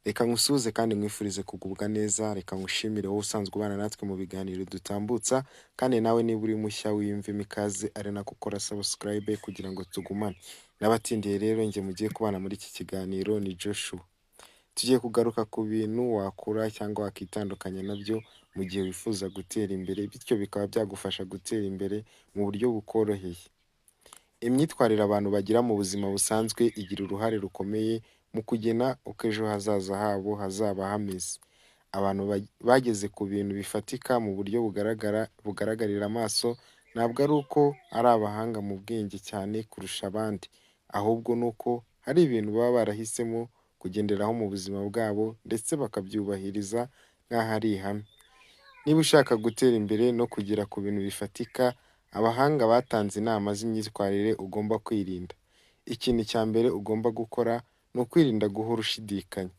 Reka nkusuhuze kandi nkwifurize kugubwa neza, reka nkushimire wowe usanzwe ubana natwe mu biganiro dutambutsa, kandi nawe niba uri mushya wiyumvemo ikaze ari nako ukora subscribe kugira ngo tugumane. N'abatindiye rero njye mugiye kubana muri iki kiganiro ni Joshua. Tugiye kugaruka ku bintu wakora cyangwa wakitandukanya nabyo mu gihe wifuza gutera imbere, bityo bikaba byagufasha gutera imbere mu buryo bukoroheye. Imyitwarire abantu bagira mu buzima busanzwe igira uruhare rukomeye mu kugena uko ejo hazaza habo hazaba hameze. Abantu bageze ku bintu bifatika mu buryo bugaragarira amaso, ntabwo ari uko ari abahanga mu bwenge cyane kurusha abandi, ahubwo ni uko hari ibintu baba barahisemo kugenderaho mu buzima bwabo ndetse bakabyubahiriza nk'aho ari ihame. Niba ushaka gutera imbere no kugera ku bintu bifatika, abahanga batanze inama z'imyitwarire ugomba kwirinda. Ikintu cya mbere ugomba gukora ni ukwirinda guhora ushidikanya.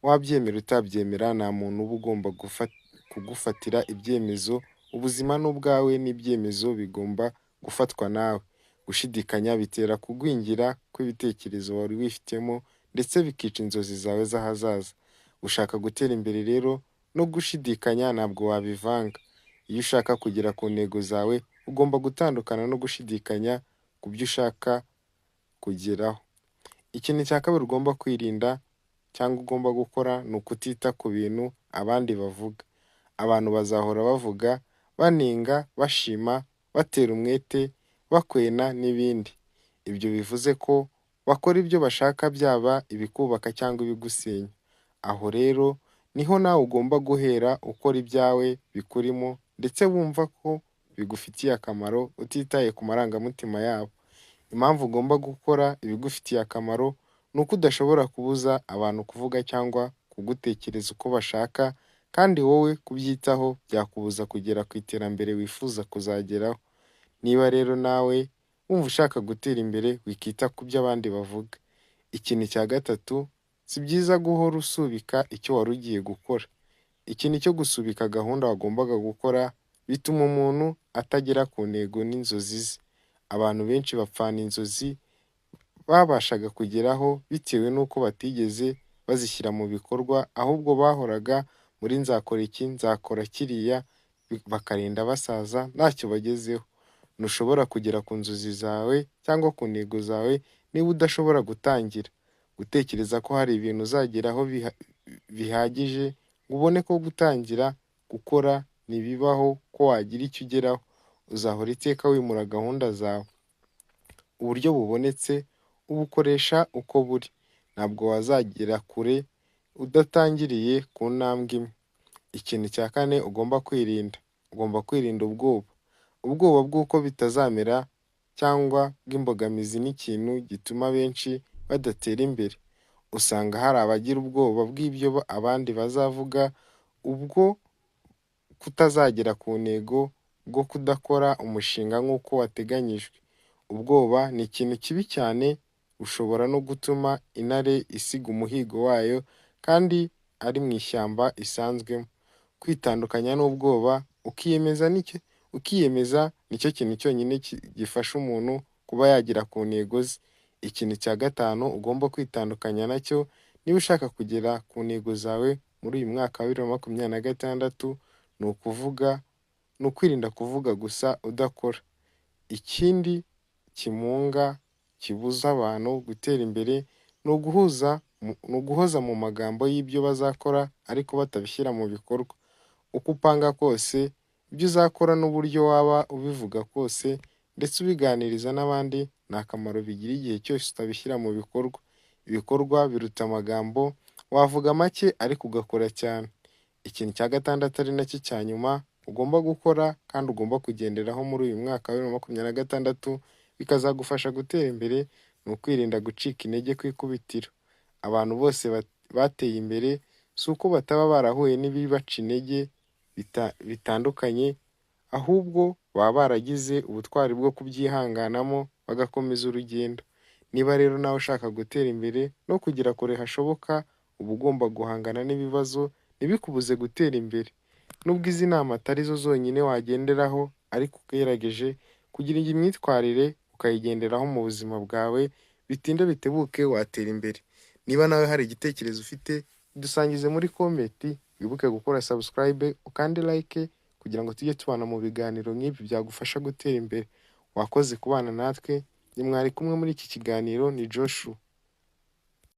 Wabyemera utabyemera, nta muntu uba ugomba kugufatira ibyemezo. Ubuzima ni ubwawe n'ibyemezo bigomba gufatwa nawe. Gushidikanya bitera kugwingira kw'ibitekerezo wari wifitemo ndetse bikica inzozi zawe z'ahazaza. Ushaka gutera imbere rero no gushidikanya ntabwo wabivanga. Iyo ushaka kugera ku ntego zawe, ugomba gutandukana no gushidikanya ku byo ushaka kugeraho. Ikintu cya kabiri ugomba kwirinda cyangwa ugomba gukora ni ukutita ku bintu abandi bavuga. Abantu bazahora bavuga, banenga, bashima, batera umwete, bakwena n'ibindi. Ibyo bivuze ko bakora ibyo bashaka, byaba ibikubaka cyangwa ibigusenya. Aho rero niho nawe ugomba guhera ukora ibyawe bikurimo ndetse wumva ko bigufitiye akamaro utitaye ku marangamutima yabo. Impamvu ugomba gukora ibigufitiye akamaro ni uko udashobora kubuza abantu kuvuga cyangwa kugutekereza uko bashaka, kandi wowe kubyitaho byakubuza kugera ku iterambere wifuza kuzageraho. Niba rero nawe wumva ushaka gutera imbere, wikita ku byo abandi bavuga. Ikintu cya gatatu, si byiza guhora usubika icyo wari ugiye gukora. Ikintu cyo gusubika gahunda wagombaga gukora bituma umuntu atagera ku ntego n'inzozi ze. Abantu benshi bapfana inzozi babashaga kugeraho bitewe n'uko batigeze bazishyira mu bikorwa, ahubwo bahoraga muri nzakora iki, nzakora kiriya, bakarinda basaza ntacyo bagezeho. Ntushobora kugera ku nzozi zawe cyangwa ku ntego zawe niba udashobora gutangira. Gutekereza ko hari ibintu uzageraho bihagije ngo ubone ko gutangira gukora ntibibaho ko wagira icyo ugeraho. Uzahora iteka wimura gahunda zawe. Uburyo bubonetse ubukoresha uko buri. Ntabwo wazagera kure udatangiriye ku ntambwe imwe. Ikintu cya kane ugomba kwirinda. Ugomba kwirinda ubwoba. Ubwoba bw'uko bitazamera cyangwa bw'imbogamizi ni ikintu gituma benshi badatera imbere. Usanga hari abagira ubwoba bw'ibyo abandi bazavuga, ubwo kutazagera ku ntego, bwo kudakora umushinga nk'uko wateganyijwe. Ubwoba ni ikintu kibi cyane, bushobora no gutuma intare isiga umuhigo wayo kandi ari mu ishyamba isanzwemo. Kwitandukanya n'ubwoba ukiyemeza nicyo kintu cyonyine gifasha umuntu kuba yagera ku ntego ze. Ikintu cya gatanu ugomba kwitandukanya nacyo niba ushaka kugera ku ntego zawe muri uyu mwaka wa 2026, ni ukwirinda kuvuga gusa udakora. Ikindi kimunga kibuza abantu gutera imbere ni uguhoza mu magambo y'ibyo bazakora ariko batabishyira mu bikorwa. Uko upanga kose, ibyo uzakora n'uburyo waba ubivuga kose ndetse ubiganiriza n'abandi, nta kamaro bigira igihe cyose utabishyira mu bikorwa. Ibikorwa biruta amagambo. Wavuga make ariko ugakora cyane. Ikintu cya gatandatu ari nacyo cya nyuma ugomba gukora kandi ugomba kugenderaho muri uyu mwaka wa 2026 bikazagufasha gutera imbere, ni ukwirinda gucika intege kw'ikubitiro. Abantu bose bateye imbere si uko bataba barahuye n'ibibaca intege bitandukanye, ahubwo baba baragize ubutwari bwo kubyihanganamo bagakomeza urugendo. Niba rero nawe ushaka gutera imbere no kugera kure hashoboka, uba ugomba guhangana n'ibibazo ntibikubuze gutera imbere. Nubwo izi nama atari zo zonyine wagenderaho, ariko ugerageje kugira iyi myitwarire ukayigenderaho mu buzima bwawe, bitinde bitebuke watera imbere. Niba nawe hari igitekerezo ufite, dusangize muri komenti, wibuke gukora subscribe ukande like kugira ngo tujye tubana mu biganiro nk'ibi byagufasha gutera imbere. Wakoze kubana natwe, ni mwari kumwe muri iki kiganiro ni Joshua.